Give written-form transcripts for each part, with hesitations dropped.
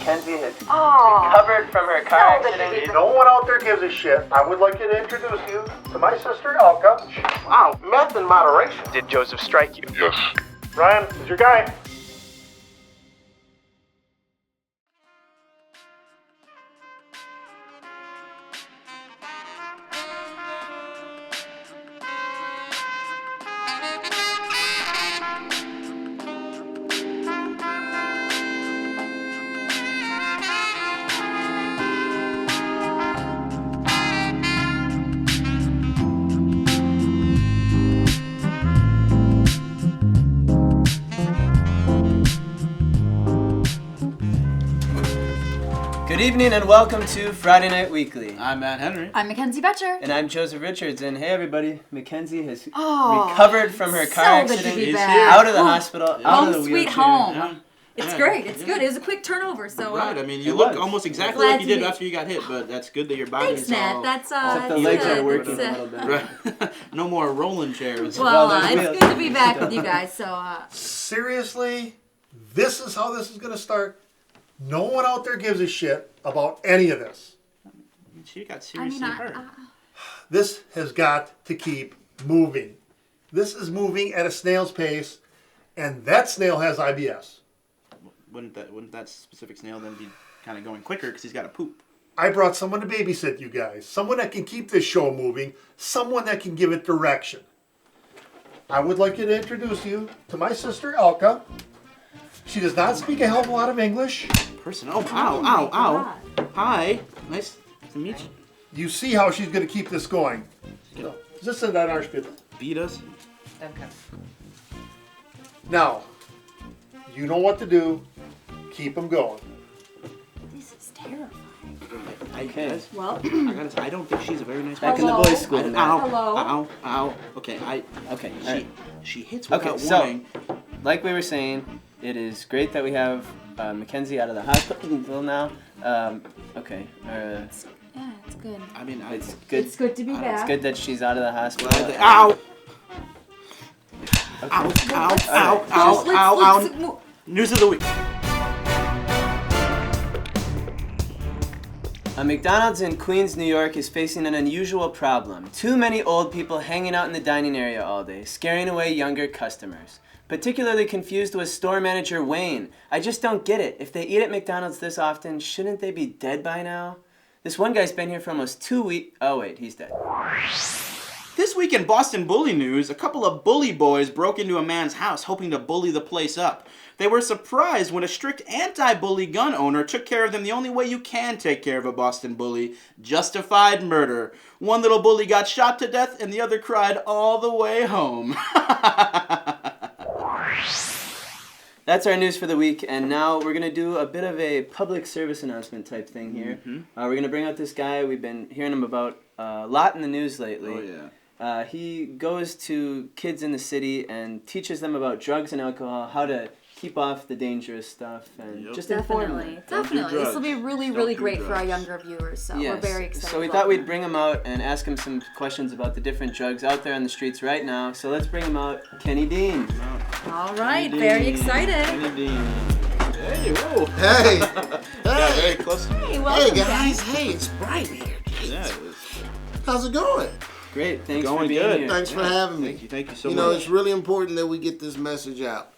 Makenzie has recovered from her car accident. No one out there gives a shit. I would like to introduce you to my sister, Alka. Wow, meth in moderation. Did Jozef strike you? Yes. Ryan, is your guy. Good evening and welcome to Friday Night Weekly. I'm Matt Henry. I'm Makenzie Betcher. And I'm Joseph Richards. And hey everybody, Makenzie has recovered from her car accident. She's out of the hospital, out home of the sweet wheelchair. home. Yeah. It's great. It's good. It was a quick turnover. So Right. I mean, you It look was. almost exactly Glad like you to did meet- after you got hit, but that's good that your body's thanks, Matt. all... That's Except the that's legs good. are working It's, a little bit. Right. No more rolling chairs. Well, there's it's wheels. good to be back with you guys. So Seriously, this is how this is going to start. No one out there gives a shit about any of this. She got I seriously mean, hurt. This has got to keep moving. This is moving at a snail's pace, and that snail has IBS. Wouldn't that specific snail then be kind of going quicker because he's got to poop? I brought someone to babysit you guys. Someone that can keep this show moving. Someone that can give it direction. I would like to introduce you to my sister, Alka. She does not speak a hell of a lot of English. Person. Oh, ow. Hi. Nice to meet you. You see how she's going to keep this going. So, this is that Arschbitte. Beat us. okay. Now, you know what to do. Keep them going. This is terrifying. Okay. Well, I don't think she's a very nice Back person. in the Hello. boys' school. Matt. Ow. Okay, Okay. she hits Okay, without so warning. like we were saying, it is great that we have Makenzie out of the hospital now. Okay. yeah, it's good. I mean, It's good. It's good to be back. It's good that she's out of the hospital. Ow! Okay. Ow! News of the week. A McDonald's in Queens, New York is facing an unusual problem. Too many old people hanging out in the dining area all day, scaring away younger customers. Particularly confused was store manager Wayne. I just don't get it. If they eat at McDonald's this often, shouldn't they be dead by now? This one guy's been here for almost 2 weeks. Oh wait, he's dead. This week in Boston bully news, a couple of bully boys broke into a man's house hoping to bully the place up. They were surprised when a strict anti-bully gun owner took care of them the only way you can take care of a Boston bully, justified murder. One little bully got shot to death and the other cried all the way home. That's our news for the week, and now we're going to do a bit of a public service announcement type thing here. We're going to bring out this guy. We've been hearing him about a lot in the news lately. Oh, yeah. He goes to kids in the city and teaches them about drugs and alcohol, how to keep off the dangerous stuff, and just inform them. Definitely. This will be really, Don't really do great for our drugs. younger viewers. So Yes. we're very excited. So we about thought we'd that. bring him out and ask him some questions about the different drugs out there on the streets right now. So let's bring him out, Kenny Dean. All right. Very excited. Hey, whoa. Hey, Yeah, hey, very close. Hey, hey welcome guys, hey, it's bright here. Yeah, How's it going? Great, thanks for Going being good. here. Thanks for having me. Thank you so You much. know, it's really important that we get this message out.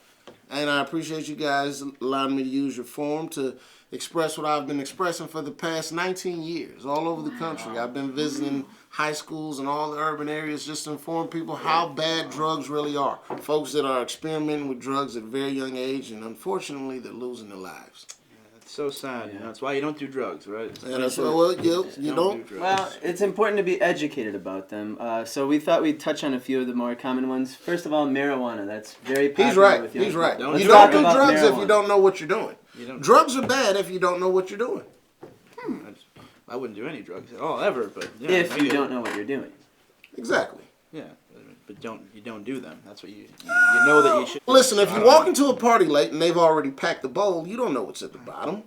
And I appreciate you guys allowing me to use your forum to express what I've been expressing for the past 19 years all over the country. I've been visiting high schools and all the urban areas just to inform people how bad drugs really are. Folks that are experimenting with drugs at a very young age, and unfortunately, they're losing their lives. It's so sad. You know, that's why you don't do drugs, right? And that's well, you don't. do drugs. Well, it's important to be educated about them. So we thought we'd touch on a few of the more common ones. First of all, marijuana. That's very popular He's right. with young He's right. people. Let's You don't talk do about drugs if marijuana. you don't know what you're doing. Drugs are bad if you don't know what you're doing. I wouldn't do any drugs at all, ever. But yeah, If I you get don't it. know what you're doing. Exactly. Yeah, but you don't do them. That's what you know that you should. Listen, if you walk into a party late and they've already packed the bowl, you don't know what's at the bottom.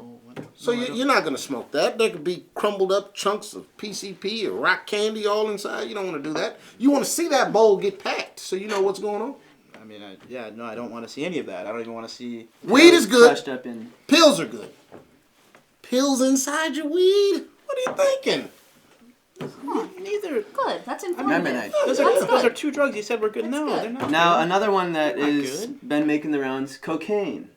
So you're not going to smoke that. There could be crumbled up chunks of PCP or rock candy all inside. You don't want to do that. You want to see that bowl get packed so you know what's going on. I mean, I don't want to see any of that. I don't even want to see. Weed is good. Crushed up in. Pills are good. pills inside your weed? What are you thinking? Neither. Good. That's Remember informative. that. Those are 2 drugs you said were good. That's No, good. they're not. Now, good. another one that Not is good. been making the rounds, cocaine.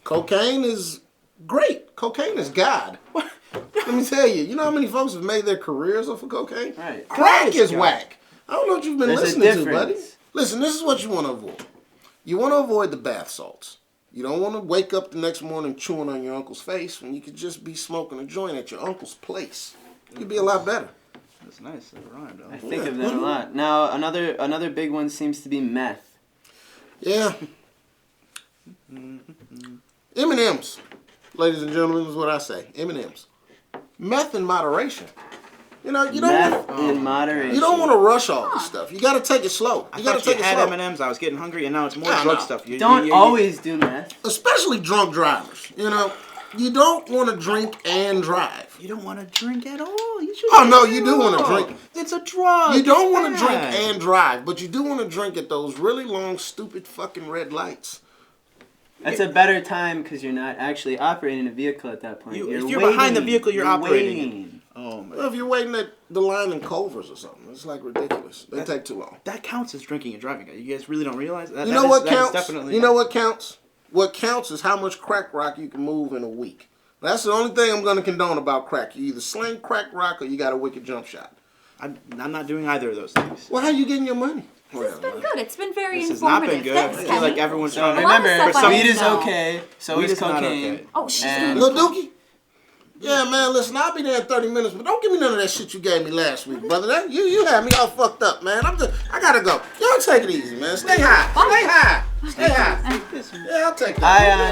Cocaine is great. Cocaine is God. Let me tell you, you know how many folks have made their careers off of cocaine? Right. Crack is God. whack. I don't know what you've been There's a listening to, buddy. difference. Listen, this is what you want to avoid. You want to avoid the bath salts. You don't want to wake up the next morning chewing on your uncle's face when you could just be smoking a joint at your uncle's place. You'd be a lot better. That's nice. That rhymed. I think of that a lot. Now, another big one seems to be meth. Yeah. M&M's, ladies and gentlemen, is what I say. M&M's. Meth in moderation. You know, you don't Meth want in moderation. you don't want to rush all this stuff. You got to take it slow. I You got to thought you take it had slow. M&Ms. I was getting hungry, and now it's more No, drug no. stuff. Don't always do meth. Especially drunk drivers. You know, you don't want to drink and drive. You don't want to drink at all. You should. Oh, no, you do wanna drink. It's a drug. You don't want to It's drink bad. and drive, but you do want to drink at those really long, stupid fucking red lights. That's a better time because you're not actually operating a vehicle at that point. If you're behind the vehicle, you're operating it. waiting. Oh my. Well, if you're waiting at the line in Culver's or something, it's like ridiculous. They take too long. That counts as drinking and driving. You guys really don't realize that. You know what that is counts? definitely. You know what counts? What counts is how much crack rock you can move in a week. That's the only thing I'm going to condone about crack. You either sling crack rock or you got a wicked jump shot. I'm not doing either of those things. Well, how you getting your money? It's been good. It's been very This has not informative. been good. Thanks, I feel like Kenny. everyone's So trying to. lot of remember, stuff I weed didn't is know. okay. So Weed is is not cocaine. okay. Oh, she's And- doing Lil Dookie? Yeah, man, listen, I'll be there in 30 minutes, but don't give me none of that shit you gave me last week, brother. You had me all fucked up, man. I gotta go. Y'all take it easy, man. Stay high. Stay high. Stay high. Yeah, I'll take that.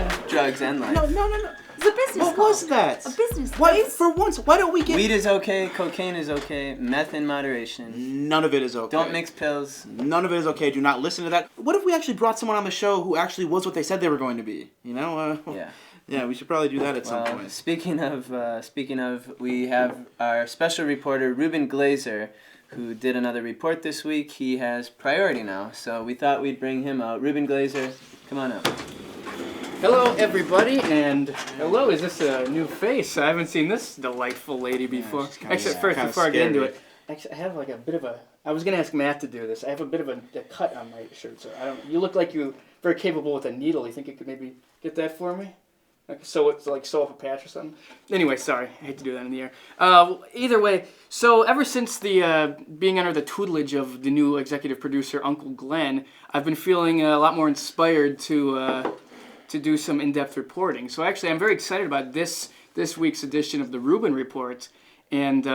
High on drugs and life. No. It's a business What call. was that? A business What? place. For once, why don't we get? Weed is okay. Cocaine is okay. Meth in moderation. None of it is okay. Don't mix pills. None of it is okay. Do not listen to that. What if we actually brought someone on the show who actually was what they said they were going to be? You know? Yeah. Yeah, we should probably do that at some point. Speaking of, we have our special reporter Reuben Glazer, who did another report this week. He has priority now, so we thought we'd bring him out. Reuben Glazer, come on up. Hello, everybody, and hello. Is this a new face? I haven't seen this delightful lady before. she's kinda- Actually, first, kinda before I get into scary. it, actually, I have like a bit of a. I was gonna ask Matt to do this. I have a bit of a cut on my shirt, so I don't. You look like you're very capable with a needle. You think you could maybe get that for me? Like sew off a patch or something. Anyway, sorry, I hate to do that in the air. Either way, so ever since the being under the tutelage of the new executive producer Uncle Glen, I've been feeling a lot more inspired to do some in-depth reporting. So actually, I'm very excited about this week's edition of the Reuben Report. And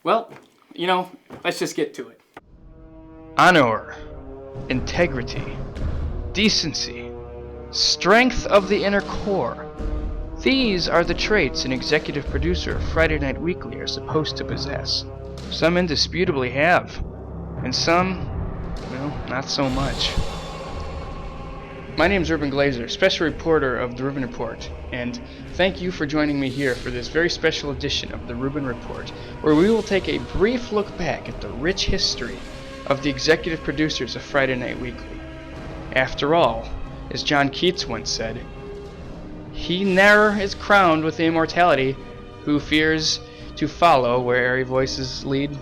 well, you know, let's just get to it. Honor, integrity, decency, strength of the inner core. These are the traits an executive producer of Friday Night Weekly are supposed to possess. Some indisputably have, and some, well, not so much. My name is Reuben Glazer, special reporter of the Reuben Report, and thank you for joining me here for this very special edition of the Reuben Report, where we will take a brief look back at the rich history of the executive producers of Friday Night Weekly. After all, as John Keats once said, he ne'er is crowned with immortality who fears to follow where airy voices lead.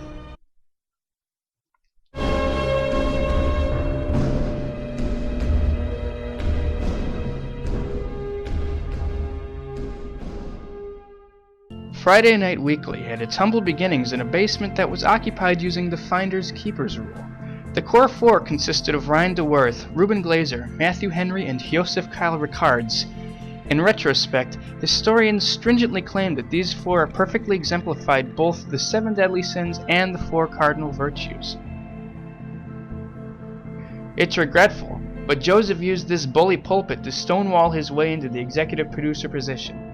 Friday Night Weekly had its humble beginnings in a basement that was occupied using the Finders Keepers rule. The core four consisted of Ryan DeWorth, Reuben Glazer, Matthew Henry, and Jozef Kyle Ricards. In retrospect, historians stringently claim that these four perfectly exemplified both the 7 deadly sins and the 4 cardinal virtues. It's regretful, but Jozef used this bully pulpit to stonewall his way into the executive producer position.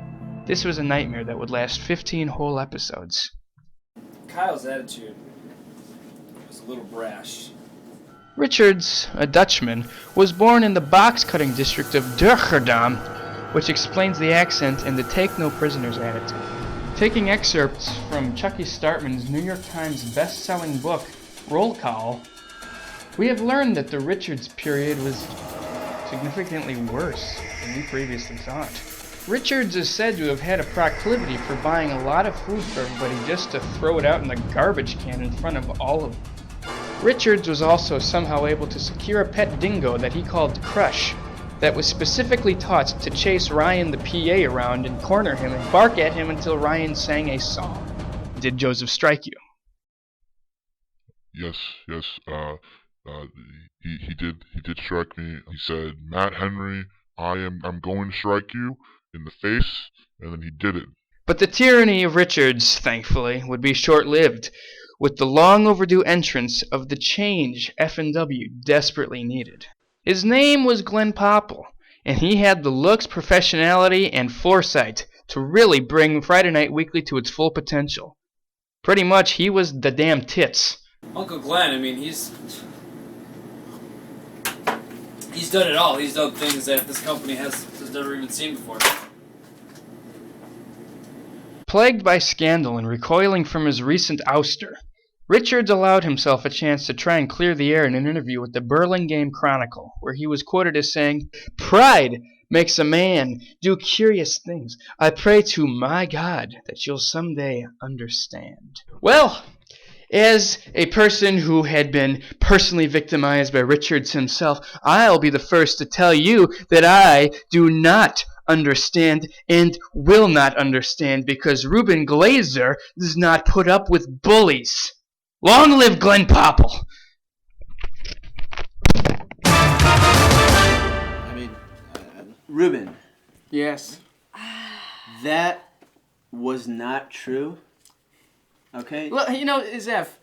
This was a nightmare that would last 15 whole episodes. Kyle's attitude was a little brash. Richards, a Dutchman, was born in the box-cutting district of Durgerdam, which explains the accent and the take-no-prisoners attitude. Taking excerpts from Chucky Startman's New York Times best-selling book, Roll Call, we have learned that the Richards period was significantly worse than we previously thought. Richards is said to have had a proclivity for buying a lot of food for everybody just to throw it out in the garbage can in front of all of them. Richards was also somehow able to secure a pet dingo that he called Crush, that was specifically taught to chase Ryan the PA around and corner him and bark at him until Ryan sang a song. Did Jozef strike you? Yes. He did strike me. He said, "Matt Henry, I'm going to strike you in the face," and then he did it. But the tyranny of Richards, thankfully, would be short-lived, with the long overdue entrance of the change F&W desperately needed. His name was Glen Popple, and he had the looks, professionality, and foresight to really bring Friday Night Weekly to its full potential. Pretty much, he was the damn tits. Uncle Glen, I mean, he's done it all. He's done things that this company has never even seen before. Plagued by scandal and recoiling from his recent ouster, Richards allowed himself a chance to try and clear the air in an interview with the Burlingame Chronicle, where he was quoted as saying, "Pride makes a man do curious things. I pray to my God that you'll someday understand." Well, as a person who had been personally victimized by Richards himself, I'll be the first to tell you that I do not understand and will not understand, because Reuben Glazer does not put up with bullies. Long live Glen Popple! I mean, Reuben, Yes. that was not true. Okay? Well, you know, Zeph,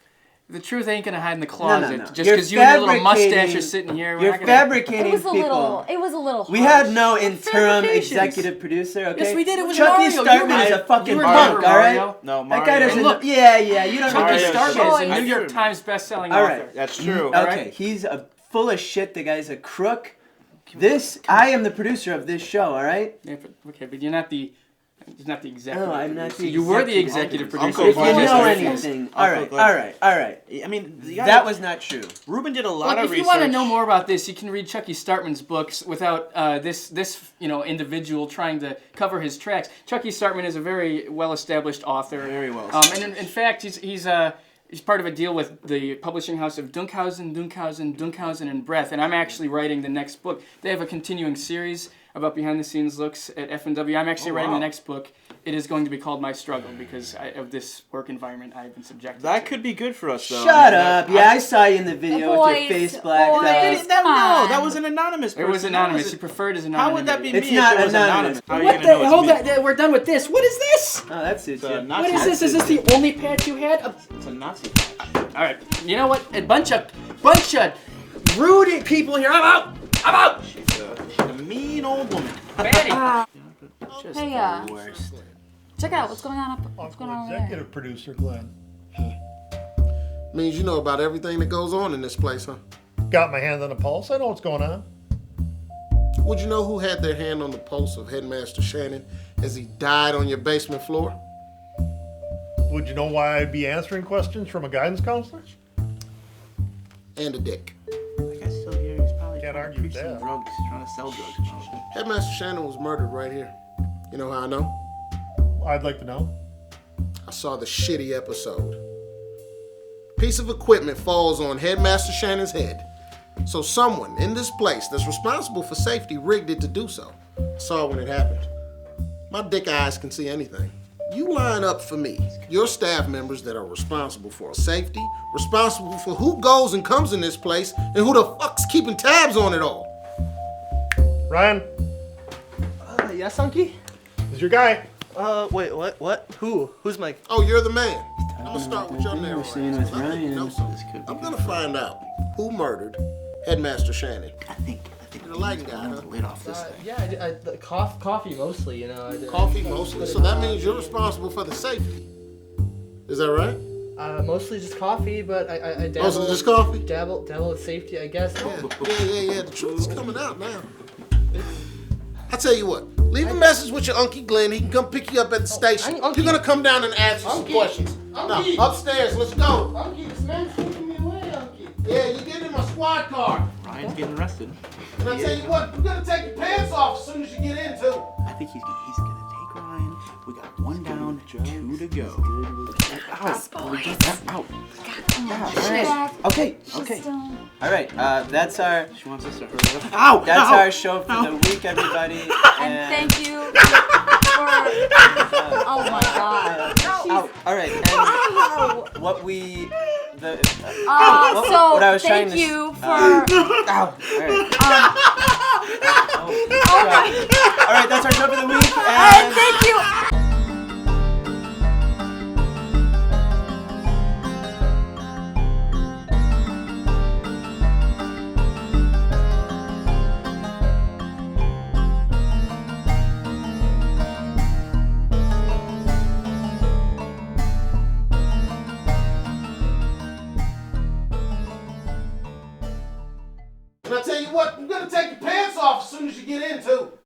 the truth ain't gonna hide in the closet. No. Just You're because you and your little fabricating- mustache are sitting here. You're fabricating It was a people. little We harsh. had no interim Fabrications. executive producer, okay? Yes, we did. It was Chucky Mario. Startman You is were- a fucking you were punk, Mario. alright? no, That Mario. guy doesn't And look, know. Yeah, you don't know. Chucky Mario Starman is Starman. a New York Times best-selling All author. right. That's true. Okay, Alright. he's full of shit. The guy's a crook. I am the producer of this show, alright? Yeah, but you're not the executive. No, I'm not the You were the executive executive producer. Uncle If you Glen know is- anything. Uncle Alright, Glen. alright. I mean, That was not true. Ruben did a lot Look, of if you research. want to know more about this, you can read Chucky Startman's books without this individual trying to cover his tracks. Chucky Startman is a very well-established author. Very well And in fact, he's part of a deal with the publishing house of Dunkhausen, and Breath, and I'm actually writing the next book. They have a continuing series about behind-the-scenes looks at F&W. I'm actually writing the next book. It is going to be called My Struggle because of this work environment I've been subjected to. That could be good for us, though. Shut up. Yeah, I saw you in the video with your Boys, face blacked boys. out. Come on. That was an anonymous person. It was anonymous. He preferred his anonymity. How would that be It's me not if it was anonymous. How are you What gonna the? know it's Hold me? that. We're done with this. What is this? Oh, that's it, Jim. What is this? Is this the only patch you had? It's a Nazi. All right. You know what? A bunch of rude people here. I'm out. She's a mean old woman. Batty. Hey, Worst. check it out. What's going on over there? Executive producer Glenn. Means you know about everything that goes on in this place, huh? Got my hand on the pulse. I know what's going on. Would you know who had their hand on the pulse of Headmaster Shannon as he died on your basement floor? Would you know why I'd be answering questions from a guidance counselor? And a dick. That guy's still here. He's probably Can't trying to argue preach with some that. drugs. He's trying to sell drugs. Headmaster Shannon was murdered right here. You know how I know? I'd like to know. I saw the shitty episode. Piece of equipment falls on Headmaster Shannon's head. So someone in this place that's responsible for safety rigged it to do so. I saw when it happened. My dick eyes can see anything. You line up for me, your staff members that are responsible for safety, responsible for who goes and comes in this place, and who the fuck's keeping tabs on it all. Ryan, Yes, Unky? is your guy. Wait, what? Who? Who's Mike? Oh, you're the man. I'm gonna start with your We're narrator. seeing with I think you know Ryan. something. I'm gonna find out who murdered Headmaster Shannon. I think You're the lighting guy, huh? the lid off this thing. Yeah, the coffee mostly, you know. Coffee mostly, so that means you're responsible for the safety. Is that right? Mostly just coffee, but I dabble. Mostly just coffee? Dabble with safety, I guess. Yeah. The truth's coming out now. I tell you what, leave a message with your Uncle Glen. He can come pick you up at the station. Unky. You're gonna come down and answer some Unky. questions. Unky. Now, upstairs, let's go. Unky, this man's taking me away, Unky. Yeah, you get in my squad car. Ryan's getting arrested. And I tell you what, you're gonna take your pants off as soon as you get in, too. I think he's gonna take Ryan. We got 1 down, 2 to go. Ow. Okay. All right. That's our. She wants us to hurry up. Ow! That's our show for the week, everybody. And thank you for. Oh my God. All right. And what we the. So what I was trying thank to. you for. All right. All right. That's our